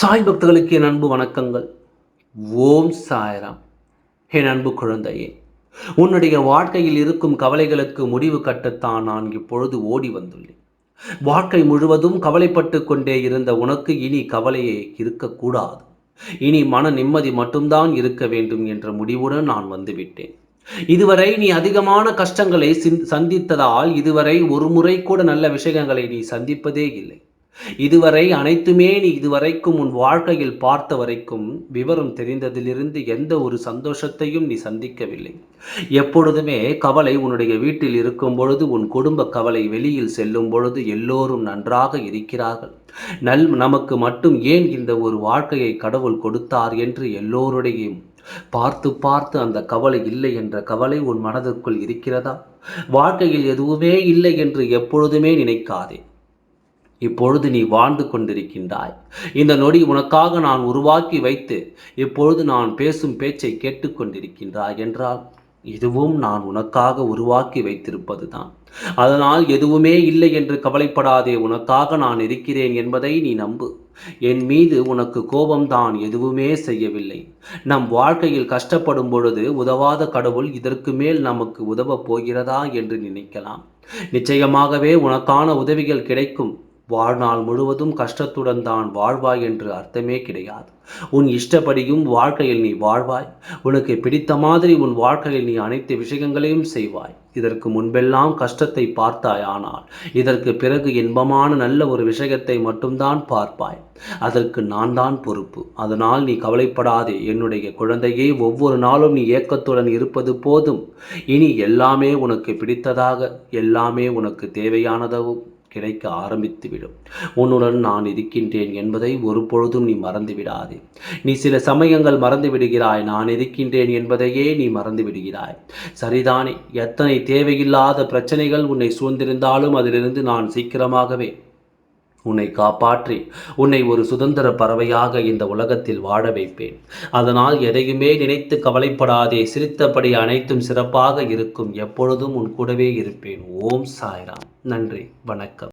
சாய் பக்தர்களுக்கு என் அன்பு வணக்கங்கள். ஓம் சாய்ராம். என் அன்பு குழந்தையே, உன்னுடைய வாழ்க்கையில் இருக்கும் கவலைகளுக்கு முடிவு கட்டத்தான் நான் இப்பொழுது ஓடி வந்துள்ளேன். வாழ்க்கை முழுவதும் கவலைப்பட்டு கொண்டே இருந்த உனக்கு இனி கவலையே இருக்கக்கூடாது. இனி மன நிம்மதி மட்டும்தான் இருக்க வேண்டும் என்ற முடிவுடன் நான் வந்துவிட்டேன். இதுவரை நீ அதிகமான கஷ்டங்களை சந்தித்ததால் இதுவரை ஒரு முறை கூட நல்ல விஷயங்களை நீ சந்திப்பதே இல்லை. இதுவரை அனைத்துமே நீ இதுவரைக்கும் உன் வாழ்க்கையில் பார்த்த வரைக்கும் விவரம் தெரிந்ததிலிருந்து எந்த ஒரு சந்தோஷத்தையும் நீ சந்திக்கவில்லை. எப்பொழுதுமே கவலை உன்னுடைய வீட்டில் இருக்கும் பொழுது, உன் குடும்ப கவலை வெளியில் செல்லும் பொழுது எல்லோரும் நன்றாக இருக்கிறார்கள், நமக்கு மட்டும் ஏன் இந்த ஒரு வாழ்க்கையை கடவுள் கொடுத்தார் என்று எல்லோருடையும் பார்த்து பார்த்து அந்த கவலை இல்லை என்ற கவலை உன் மனதிற்குள் இருக்கிறதா? வாழ்க்கையில் எதுவுமே இல்லை என்று எப்பொழுதுமே நினைக்காதே. இப்பொழுது நீ வாழ்ந்து கொண்டிருக்கின்றாய். இந்த நொடி உனக்காக நான் உருவாக்கி வைத்து இப்பொழுது நான் பேசும் பேச்சை கேட்டுக்கொண்டிருக்கின்றாய் என்றால் இதுவும் நான் உனக்காக உருவாக்கி வைத்திருப்பது தான். அதனால் எதுவுமே இல்லை என்று கவலைப்படாதே. உனக்காக நான் இருக்கிறேன் என்பதை நீ நம்பு. என் மீது உனக்கு கோபம்தான் எதுவுமே செய்யவில்லை. நம் வாழ்க்கையில் கஷ்டப்படும் பொழுது உதவாத கடவுள் இதற்கு மேல் நமக்கு உதவப் போகிறதா என்று நினைக்கலாம். நிச்சயமாகவே உனக்கான உதவிகள் கிடைக்கும். வாழ்நாள் முழுவதும் கஷ்டத்துடன் தான் வாழ்வாய் என்று அர்த்தமே கிடையாது. உன் இஷ்டப்படியும் வாழ்க்கையில் நீ வாழ்வாய். உனக்கு பிடித்த மாதிரி உன் வாழ்க்கையில் நீ அனைத்து விஷயங்களையும் செய்வாய். இதற்கு முன்பெல்லாம் கஷ்டத்தை பார்த்தாய், ஆனால் இதற்கு பிறகு இன்பமான நல்ல ஒரு விஷயத்தை மட்டும்தான் பார்ப்பாய். அதற்கு நான் தான் பொறுப்பு. அதனால் நீ கவலைப்படாதே என்னுடைய குழந்தையே. ஒவ்வொரு நாளும் நீ ஏக்கத்துடன் இருப்பது போதும். இனி எல்லாமே உனக்கு பிடித்ததாக, எல்லாமே உனக்கு தேவையானதாகவும் கிடைக்க ஆரம்பித்துவிடும். உன்னுடன் நான் இருக்கின்றேன் என்பதை ஒரு பொழுதும் நீ மறந்து விடாதே. நீ சில சமயங்கள் மறந்து விடுகிறாய். நான் இருக்கின்றேன் என்பதையே நீ மறந்து விடுகிறாய். சரிதானே? எத்தனை தேவையில்லாத பிரச்சனைகள் உன்னை சூழ்ந்திருந்தாலும் அதிலிருந்து நான் சீக்கிரமாகவே உன்னை காப்பாற்றி உன்னை ஒரு சுதந்திர பறவையாக இந்த உலகத்தில் வாழ வைப்பேன். அதனால் எதையுமே நினைத்து கவலைப்படாதே. சிரித்தபடி அனைத்தும் சிறப்பாக இருக்கும். எப்பொழுதும் உன் கூடவே இருப்பேன். ஓம் சாய்ராம். நன்றி, வணக்கம்.